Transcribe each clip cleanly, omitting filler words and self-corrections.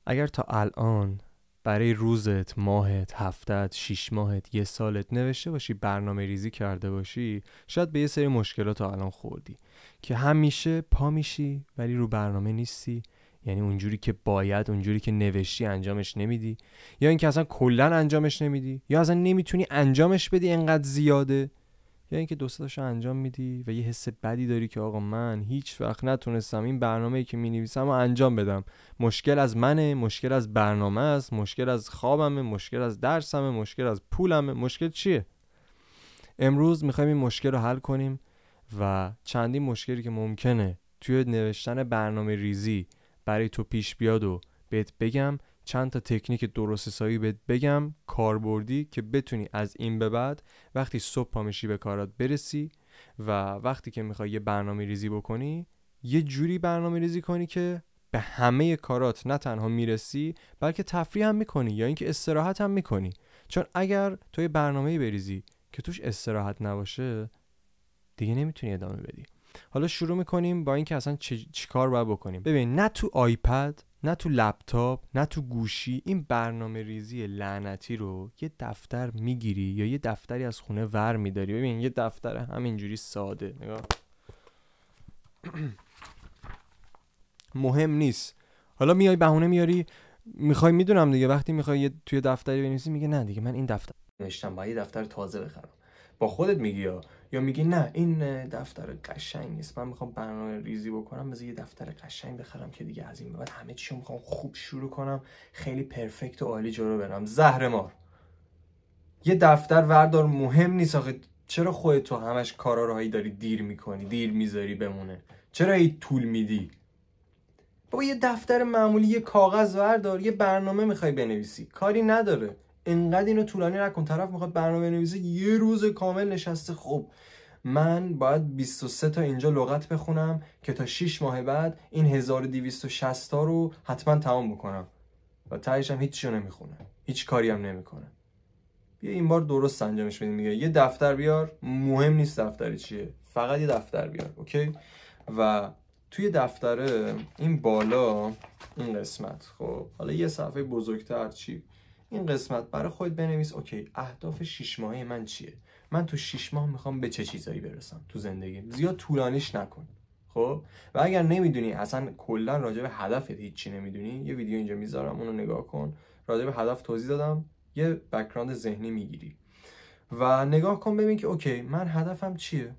اگر تا الان برای روزت، ماهت، هفتت، 6 ماهت، 1 سالت نوشته باشی، برنامه ریزی کرده باشی، شاید به یه سری مشکلات الان خوردی که همیشه پا میشی ولی رو برنامه نیستی. یعنی اونجوری که باید، اونجوری که نوشتی انجامش نمیدی، یا اینکه اصلا کلا انجامش نمیدی، یا اصلا نمیتونی انجامش بدی انقدر زیاده، یا اینکه دو سه تاشو انجام میدی و یه حس بدی داری که آقا من هیچ وقت نتونستم این برنامه‌ای که می‌نویسم رو انجام بدم. مشکل از منه، مشکل از برنامه است، مشکل از خوابمه، مشکل از درسمه، مشکل از پولمه. مشکل چیه؟ امروز می‌خوایم این مشکل رو حل کنیم و چندین مشکلی که ممکنه توی نوشتن برنامه ریزی برای تو پیش بیاد و بهت بگم. چند تا تکنیک درست حسابی بهت بگم کاربردی که بتونی از این به بعد وقتی صبح پا میشی به کارات برسی و وقتی که میخوای یه برنامه ریزی بکنی یه جوری برنامه ریزی کنی که به همه کارات نه تنها میرسی بلکه تفریح هم میکنی یا اینکه استراحت هم میکنی. چون اگر تو یه برنامه‌ای بریزی که توش استراحت نباشه دیگه نمیتونی ادامه بدی. حالا شروع میکنیم با اینکه اصلا چی کار باید بکنیم. ببین، نه تو آیپد، نه تو لپتاپ، نه تو گوشی این برنامه ریزی لعنتی رو یه دفتر میگیری یا یه دفتری از خونه ور میداری. ببین یه دفتر همینجوری ساده، نگاه مهم نیست. حالا میای بهونه میاری، میخوای، میدونم دیگه، وقتی میخوای توی دفتری بنویسی میگه نه دیگه من این دفتر نوشتم باید یه دفتر تازه بخرم. با خودت میگی یا میگی نه این دفتر قشنگ نیست، من میخوام برنامه ریزی بکنم، بذار یه دفتر قشنگ بخرم که دیگه از این بعد همه چیو میخوام خوب شروع کنم، خیلی پرفکت و عالی جلو برم. زهر مار، یه دفتر وردار، مهم نیست آخه. چرا خودت تو همش کارا رو هایی داری دیر میکنی، دیر میذاری بمونه؟ چرا هی طول میدی؟ بابا یه دفتر معمولی، یه کاغذ وردار، یه برنامه میخوای بنویسی، کاری نداره. انقدر اینو طولانی نکن. طرف میخواد برنامه بنویسه یه روز کامل نشسته. خب من باید 23 تا اینجا لغت بخونم که تا 6 ماه بعد این 1260 تا رو حتما تمام بکنم و تهش هم هیچ چیو نمیخونه، هیچ کاری هم نمیکنه. بیا این بار درست انجامش بدیم. میگه یه دفتر بیار، مهم نیست دفتری چیه، فقط یه دفتر بیار. اوکی؟ و توی دفتره این بالا این قسمت، خب حالا یه صفحه بزرگتر چی این قسمت برای خودت بنویس. اوکی، اهداف 6 ماهه من چیه؟ من تو 6 ماه میخوام به چه چیزایی برسم تو زندگی. زیاد طولانیش نکن. خب و اگر نمیدونی اصلا کلا راجع به هدفت هیچی نمیدونی، یه ویدیو اینجا میذارم اونو نگاه کن. راجع به هدف توضیح دادم، یه بک‌گراند ذهنی میگیری و نگاه کن ببین که اوکی من هدفم چیه.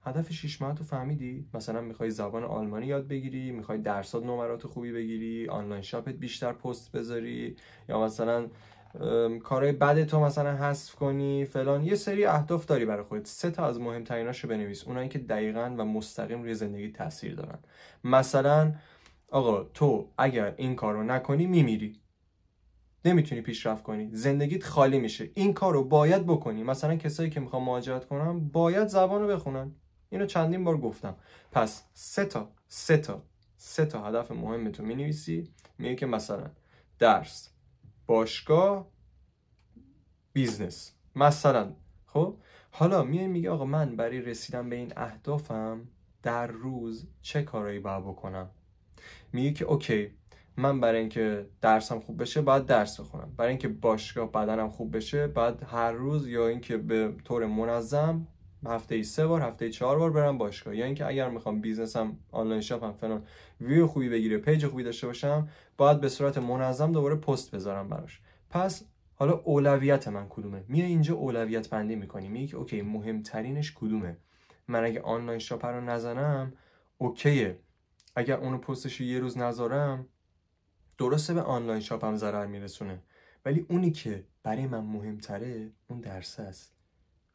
هدف 6 ماه تو فهمیدی؟ مثلا میخوای زبان آلمانی یاد بگیری، میخوای درسات نمرات خوبی بگیری، آنلاین شاپت بیشتر پست بذاری، یا مثلا کارهای بد تو مثلا حذف کنی فلان. یه سری اهداف داری برای خودت. 3 تا از مهمتریناشو بنویس، اونایی که دقیقاً و مستقیم روی زندگی تاثیر دارن. مثلا آقا تو اگر این کارو نکنی میمیری، نمیتونی پیشرفت کنی، زندگیت خالی میشه، این کارو باید بکنی. مثلا کسایی که میخوان مهاجرت کنن باید زبانو بخونن. اینو چندین بار گفتم. پس سه تا هدف مهم تو مینویسی. میگه که مثلا درس، باشگاه، بیزنس مثلا. خب حالا میگه آقا من برای رسیدن به این اهدافم در روز چه کارایی باید بکنم. میگه که اوکی من برای اینکه درسم خوب بشه باید درس بخونم، برای اینکه باشگاه بدنم خوب بشه باید هر روز یا اینکه به طور منظم هفته‌ای 3 بار، هفته‌ای 4 بار برم باشگاه، یا اینکه اگر میخوام بیزنسم، آنلاین شاپم فلان ویو خوبی بگیره، پیج خوبی داشته باشم، باید به صورت منظم دوباره پست بذارم براش. پس حالا اولویت من کدومه؟ میای اینجا اولویت بندی میکنی، میگی که اوکی مهمترینش کدومه. من اگه آنلاین شاپ رو نزنم اوکیه، اگر اونو پستش یه روز نذارم درسته به آنلاین شاپم ضرر میرسونه، ولی اونی که برای من مهمتره اون درس است.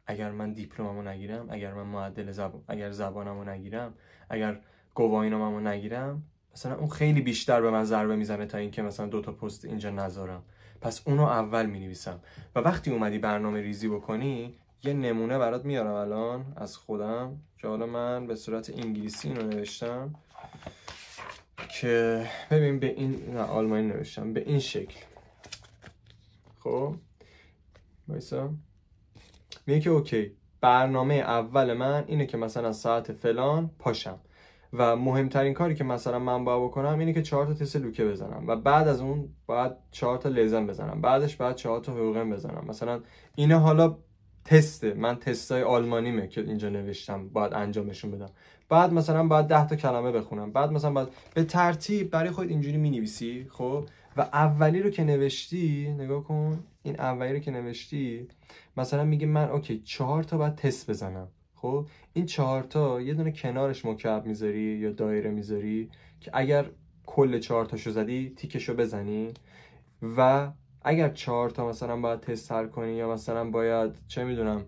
اگر من دیپلممو نگیرم، اگر من معدل اگر زبانمو نگیرم، اگر گواهینامه‌مو نگیرم، مثلا اون خیلی بیشتر به من ضربه میزنه تا اینکه مثلا 2 تا پست اینجا نذارم. پس اونو اول مینویسم. و وقتی اومدی برنامه ریزی بکنی، یه نمونه برات میارم الان از خودم که حالا من به صورت انگلیسی اینو نوشتم که ببین به این، نه آلمانی نوشتم به این شکل. خب وایسا. میگه که اوکی برنامه اول من اینه که مثلا ساعت فلان پاشم و مهمترین کاری که مثلا من باید بکنم اینه که 4 تا تست لوکه بزنم و بعد از اون باید 4 تا لزم بزنم، بعدش باید 4 تا حقوقم بزنم. مثلا اینا حالا تسته، من تستای آلمانیمه که اینجا نوشتم باید انجامشون بدم. بعد مثلا باید 10 تا کلمه بخونم، بعد مثلا باید به ترتیب برای خودت اینجوری می‌نویسی. خب و اولی رو که نوشتی، نگاه کن این اولی رو که نوشتی مثلا میگه من اوکی 4 تا باید تست بزنم. خب این 4 تا یه دونه کنارش مکعب میذاری یا دایره میذاری که اگر کل 4 تاشو زدی تیکشو بزنی، و اگر 4 تا مثلا باید تست حل کنی یا مثلا باید چه میدونم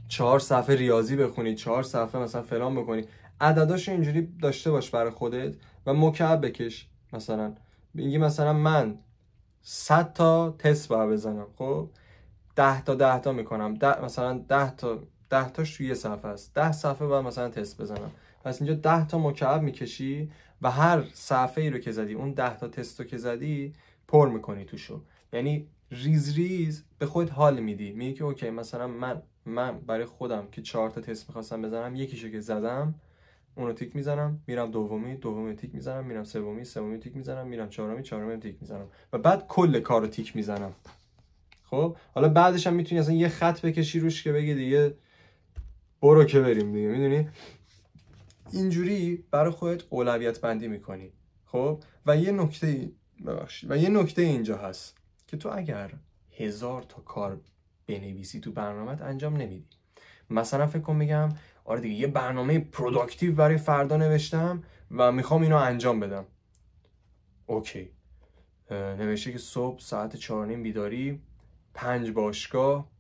4 صفحه ریاضی بخونی، 4 صفحه مثلا فلان بکنی، عدداشو اینجوری داشته باش برای خودت و مکعب بکش. مثلا میگی مثلا من 100 تا تست باید بزنم، خب 10 تا میکنم، مثلا 10 تاش توی یه صفحه است، 10 صفحه باید مثلا تست بزنم. پس اینجا 10 تا مکعب میکشی و هر صفحه ای رو که زدی اون 10 تا تست رو که زدی پر میکنی توشو. یعنی ریز ریز به خودت حال میدی، میگی که اوکی مثلا من برای خودم که 4 تا تست میخواستم بزنم، یکیشو که زدم اونو تیک میزنم، میرم دومی تیک میزنم، میرم سومی تیک میزنم، میرم چهارمی تیک میزنم و بعد کل کارو تیک میزنم. خب حالا بعدش هم میتونی اصلا یه خط بکشی روش که بگی دیگه برو که بریم دیگه، میدونی اینجوری برای خودت اولویت بندی میکنی. خب و یه نکته اینجا هست که تو اگر 1000 تا کار بنویسی تو برنامه‌ت انجام نمیدی. مثلا فکر کن میگم آره دیگه یه برنامه پروداکتیو برای فردا نوشتم و میخوام اینو انجام بدم. اوکی نوشته که صبح ساعت 4:30 بیداری، 5 باشگاه،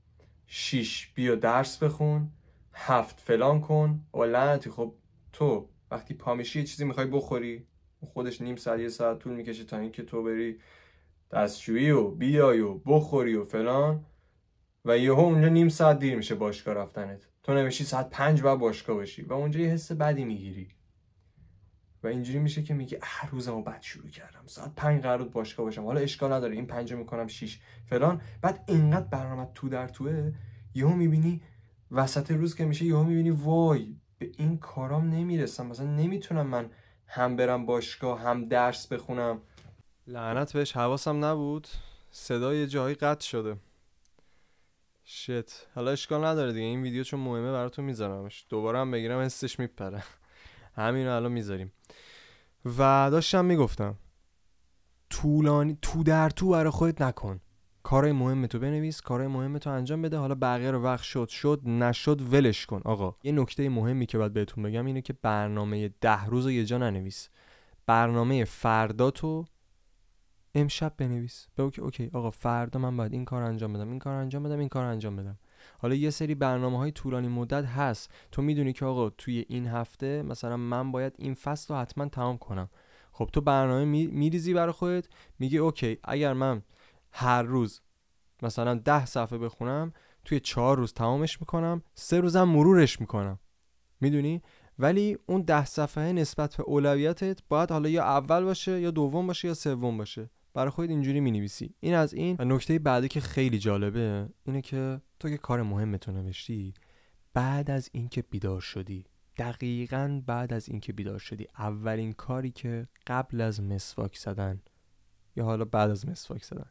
6 بیا درس بخون، 7 فلان کن. و لعنتی خب تو وقتی پا میشی یه چیزی میخوای بخوری، خودش نیم ساعت یه ساعت طول میکشه تا اینکه تو بری دستشویی و بیای و بخوری و فلان، و یهو اونجا نیم ساعت دیر میشه باشگاه رفتنت. تو نوشتی ساعت 5 باید باشگاه باشی و اونجا یه حس بدی میگیری و اینجوری میشه که میگی روزمو بد شروع کردم، ساعت 5 قرار بود باشگاه باشم، حالا اشکال نداره این 5 رو میکنم 6 فلان. بعد اینقدر برنامه تو در توه، یهو میبینی وسط روز که میشه یهو میبینی وای به این کارام نمیرسم، مثلا نمیتونم من هم برم باشگاه هم درس بخونم. لعنت بهش، حواسم نبود صدای جایی قطع شده. شت، حالا اشکال نداره دیگه، این ویدیو چون مهمه براتون میذارمش، دوباره هم بگیرم حسش میپره. همینو الان میذاریم. و داشتم میگفتم طولانی تو در تو برای خودت نکن، کارهای مهم تو بنویس، کارهای مهم تو انجام بده، حالا بقیه رو وقت شد نشد ولش کن. آقا یه نکته مهمی که باید بهتون بگم اینه که برنامه 10 روز رو یه جا ننویس، برنامه فردا تو امشب بنویس. بگو که اوکی آقا فردا من باید این کار انجام بدم، این کار انجام بدم، این کار انجام بدم. حالا یه سری برنامه‌های طولانی مدت هست، تو میدونی که آقا توی این هفته مثلا من باید این فصل رو حتما تمام کنم. خب تو برنامه میریزی برای خودت، میگی اوکی اگر من هر روز مثلا 10 صفحه بخونم، توی 4 روز تمامش میکنم، 3 روزم مرورش میکنم، میدونی؟ ولی اون 10 صفحه نسبت به اولویتت باید حالا یا اول باشه یا دوم باشه یا سوم باشه، برای خودت اینجوری مینویسی. این از این. و نکته بعدی که خیلی جالبه اینه که تو که کار مهمتو نوشتی، بعد از اینکه بیدار شدی، دقیقاً بعد از اینکه بیدار شدی، اولین کاری که قبل از مسواک زدن یا حالا بعد از مسواک زدن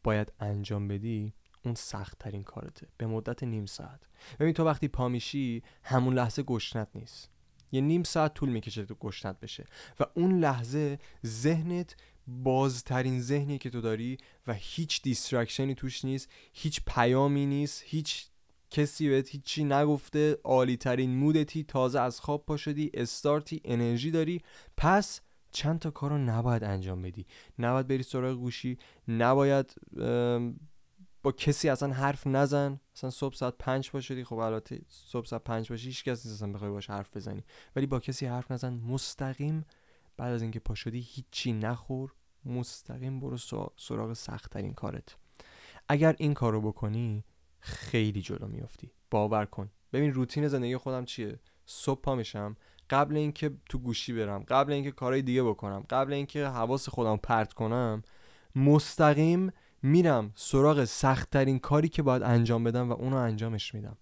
باید انجام بدی، اون سخت ترین کارته به مدت نیم ساعت. ببین تو وقتی پا میشی همون لحظه گشنت نیست، یه نیم ساعت طول میکشه تو گشنت بشه و اون لحظه ذهنت بازترین ذهنیه که تو داری و هیچ دیسترکشنی توش نیست، هیچ پیامی نیست، هیچ کسی بهت هیچی نگفته، عالی ترین مودتی، تازه از خواب پا شدی، استارتی، انرژی داری. پس چند تا کارو نباید انجام بدی، نباید بری سراغ گوشی، نباید با کسی اصلا حرف نزن. مثلا صبح ساعت 5 پا شدی، خب البته صبح ساعت 5 باشی هیچ کسی اصلا بخوای باش حرف بزنی، ولی با کسی حرف نزن. مستقیم بعد از اینکه پا شدی هیچی نخور، مستقیم برو سراغ سخت ترین کارت. اگر این کارو بکنی خیلی جلو میافتی، باور کن. ببین روتین زندگی خودم چیه؟ صبح پا میشم، قبل اینکه تو گوشی برم، قبل اینکه کارهای دیگه بکنم، قبل اینکه حواس خودم پرت کنم، مستقیم میرم سراغ سخت ترین کاری که باید انجام بدم و اونو انجامش میدم.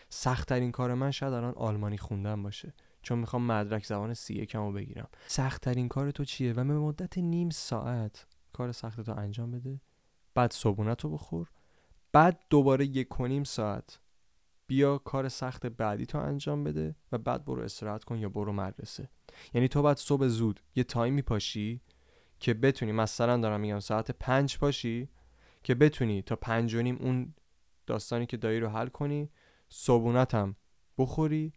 سخت ترین کار من شاید الان آلمانی خوندن باشه، چون میخوام مدرک زبان C1 رو بگیرم. سخت ترین کار تو چیه؟ و به مدت نیم ساعت کار سخت تو انجام بده، بعد صبحونت رو بخور، بعد دوباره 1.5 ساعت بیا کار سخت بعدی تو انجام بده و بعد برو استراحت کن یا برو مدرسه. یعنی تو بعد صبح زود یه تایمی پاشی که بتونی، مثلا دارم میگم ساعت 5 پاشی که بتونی تا 5:30 اون داستانی که داری رو حل کنی، صبحونت هم بخوری،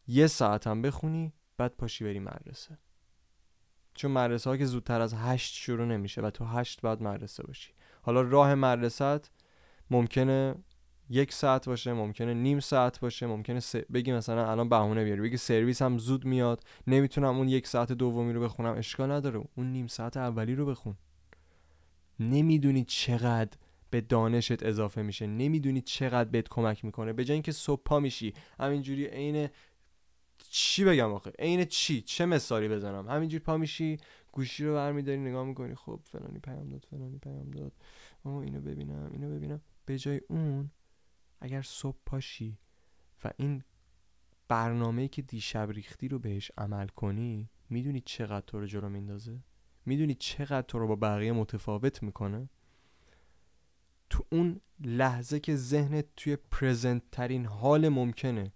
1 ساعت هم بخونی، بعد پاشی بری مدرسه. چون مدرسه ها که زودتر از 8 شروع نمیشه و تو 8 بعد مدرسه باشی. حالا راه مدرسه‌ت ممکنه 1 ساعت باشه، ممکنه نیم ساعت باشه، ممکنه بگی مثلا الان بهونه بیاری بگی سرویس هم زود میاد نمیتونم اون 1 ساعت دومی رو بخونم، اشکال نداره، اون نیم ساعت اولی رو بخون. نمیدونی چقدر به دانشت اضافه میشه، نمیدونی چقدر بهت کمک میکنه. به جای اینکه صبح پا میشی همینجوری عین چی بگم آخه، عین چه مثالی بزنم، همینجوری پا میشی گوشی رو برمی‌داری نگاه میکنی، خب فلانی پیام داد اینو ببینم. به جای اون اگر صبح پاشی و این برنامه‌ای که دیشب ریختی رو بهش عمل کنی، میدونی چقدر تو رو جلو میندازه؟ میدونی چقدر تو رو با بقیه متفاوت میکنه؟ تو اون لحظه که ذهنت توی پرزنت ترین حال ممکنه،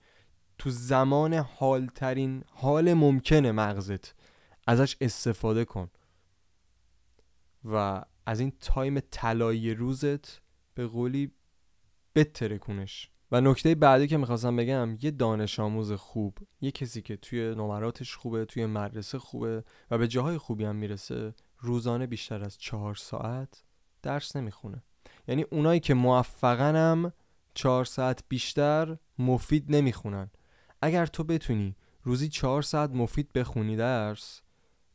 تو زمان حال ترین حال ممکنه، مغزت ازش استفاده کن و از این تایم طلایی روزت به قولی بترکونش. و نکته بعدی که میخواستم بگم، یه دانش آموز خوب، یه کسی که توی نمراتش خوبه، توی مدرسه خوبه و به جاهای خوبی هم میرسه، روزانه بیشتر از 4 ساعت درس نمیخونه. یعنی اونایی که موفقن هم 4 ساعت بیشتر مفید نمیخونن. اگر تو بتونی روزی 4 ساعت مفید بخونی درس،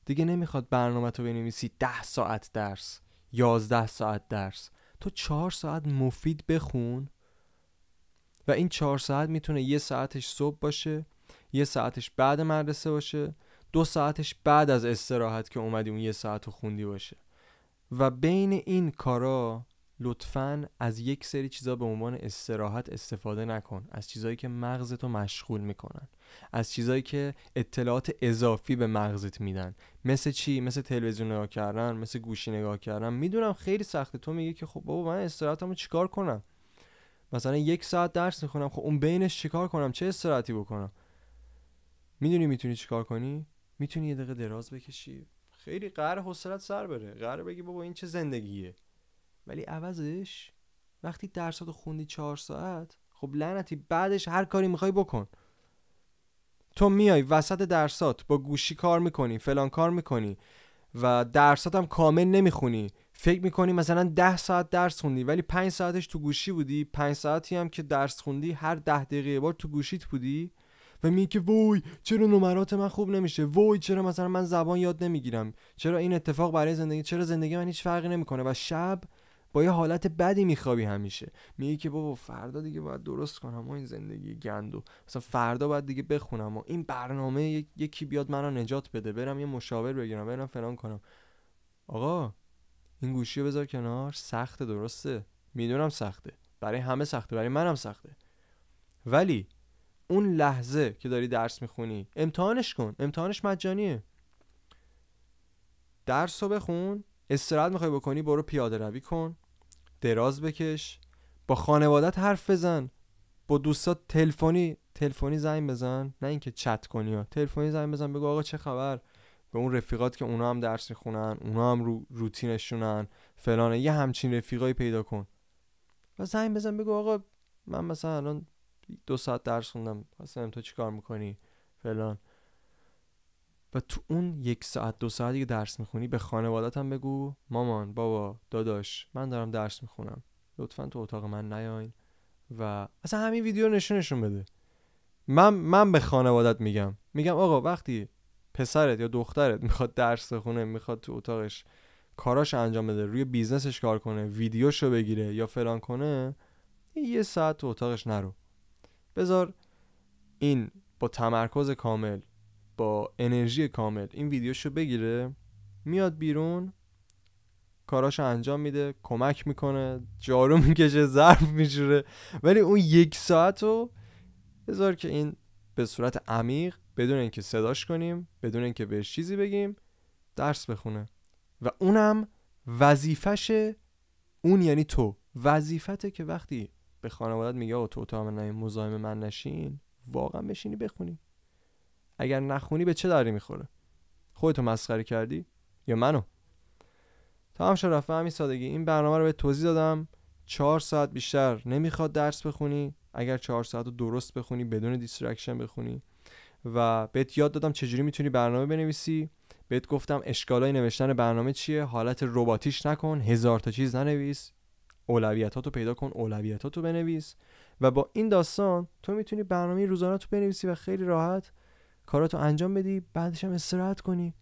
دیگه نمیخواد برنامه تو بنویسی 10 ساعت درس، 11 ساعت درس. تو 4 ساعت مفید بخون و این 4 ساعت میتونه 1 ساعتش صبح باشه، 1 ساعتش بعد مدرسه باشه، 2 ساعتش بعد از استراحت که اومدی اون 1 ساعت رو خوندی باشه. و بین این کارا لطفاً از یک سری چیزا به عنوان استراحت استفاده نکن، از چیزایی که مغزتو مشغول میکنن، از چیزایی که اطلاعات اضافی به مغزت میدن. مثل چی؟ مثل تلویزیون نگاه کردن، مثل گوشی نگاه کردن. میدونم خیلی سخته، تو میگی که خب بابا من استراحتمو چیکار کنم؟ مثلا 1 ساعت درس میخونم، خب اون بینش چیکار کنم؟ چه استراحتی بکنم؟ میدونی میتونی چیکار کنی؟ میتونی 1 دقیقه دراز بکشی. خیلی قهر حوصله‌ات سر بره، قهر بگی بابا این چه زندگیه. ولی عوضش وقتی درساتو خوندی 4 ساعت، خب لعنتی بعدش هر کاری میخوای بکن. تو میای وسط درسات با گوشی کار میکنی، فلان کار میکنی و درسات هم کامل نمیخونی، فکر میکنی مثلا 10 ساعت درس خوندی ولی 5 ساعتش تو گوشی بودی، 5 ساعتی هم که درس خوندی هر 10 دقیقه بار تو گوشیت بودی و میگی که وای چرا نمرات من خوب نمیشه، وای چرا مثلا من زبان یاد نمیگیرم، چرا این اتفاق برای زندگی، چرا زندگی من هیچ فرقی نمیکنه. و شب با یه حالت بدی میخوابی همیشه، میگی که بابا فردا دیگه باید درست کنم و این زندگی گندو، مثلا فردا باید دیگه بخونم و این برنامه یکی بیاد منو نجات بده، برم یه مشاور بگیرم، برم فلان کنم. آقا این گوشی رو بذار کنار، سخته، درسته، میدونم سخته، برای همه سخته، برای منم سخته، ولی اون لحظه که داری درس میخونی امتحانش کن، امتحانش مجانیه. درس رو بخون، استراحت میخوای بکنی برو پیاده روی کن، دراز بکش، با خانوادت حرف بزن، با دوستات تلفنی زنگ بزن، نه اینکه چت کنی ها، تلفنی زنگ بزن بگو آقا چه خبر، به اون رفیقات که اونا هم درس میخونن، اونا هم روتینشونن فلانه، یه همچین رفیقایی پیدا کن و زنگ بزن بگو آقا من مثلا الان 2 ساعت درس خوندم، مثلا تو چی کار میکنی فلان. و تو اون 1 ساعت 2 ساعتی که درس میخونی به خانوادت هم بگو مامان بابا داداش من دارم درس میخونم، لطفا تو اتاق من نیاین و اصلا همین ویدیو رو نشون بده. من به خانوادت میگم آقا وقتی پسرت یا دخترت میخواد درس بخونه، میخواد تو اتاقش کاراش انجام بده، روی بیزنسش کار کنه، ویدیوشو بگیره یا فلان کنه، 1 ساعت تو اتاقش نرو، بذار این با تمرکز کامل، با انرژی کامل این ویدیوشو بگیره، میاد بیرون کاراشو انجام میده، کمک میکنه، جارو میکشه، ظرف میشوره، ولی اون 1 ساعت رو بذار که این به صورت عمیق بدون اینکه صداش کنیم، بدون اینکه بهش چیزی بگیم، درس بخونه. و اونم وظیفشه، اون یعنی تو وظیفته که وقتی به خانوادت میگه آقا تو اتاق من مزاحم من نشین، واقعا بشینی بخونی. اگر نخونی به چه دردی میخوره؟ خودتو مسخره کردی یا منو؟ تمام شد رفت. همین سادگی. این برنامه رو به توضیح دادم. 4 ساعت بیشتر نمیخواد درس بخونی. اگر 4 ساعت رو درست بخونی، بدون دیسترکشن بخونی. و بهت یاد دادم چجوری میتونی برنامه بنویسی. بهت گفتم اشکالای نوشتن برنامه چیه. حالت رباتیش نکن، 1000 تا چیز ننویس، اولویتاتو پیدا کن، اولویتاتو بنویس. و با این داستان تو میتونی برنامه روزانه تو بنویسی و خیلی راحت کاراتو انجام بدی. بعدش هم استراحت کنی،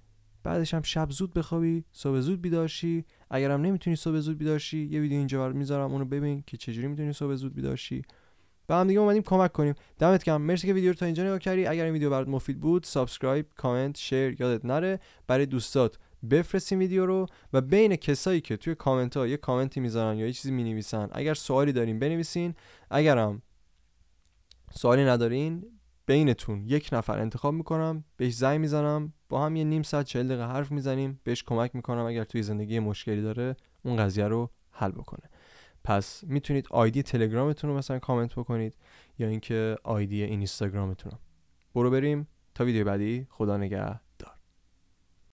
بعدش هم شب زود بخوابی، صبح زود بیدار شی. اگرم نمیتونی صبح زود بیدار شی، یه ویدیو اینجا میذارم، اونو ببین که چجوری میتونی صبح زود بیدار شی. با هم دیگه اومدیم کمک کنیم. دمت گرم. مرسی که ویدیو رو تا اینجا نگاه کردی. اگر این ویدیو برات مفید بود، سابسکرایب، کامنت، شیر یادت نره. برای دوستات بفرستین ویدیو رو. و بین کسایی که توی کامنت ها یه کامنتی میذارن یا یه چیزی مینویسن، اگر سوالی دارین بنویسین. اگرم سوالی ندارین، بینتون یک نفر انتخاب میکنم، بهش زنگ میزنم، با هم یه نیم ساعت 40 دقیقه حرف میزنیم، بهش کمک میکنم اگر توی زندگی مشکلی داره اون قضیه رو حل بکنه. پس میتونید آیدی تلگرامتون رو مثلا کامنت بکنید یا اینکه آیدی اینستاگرامتون رو. برو بریم تا ویدیو بعدی. خدا نگهدار.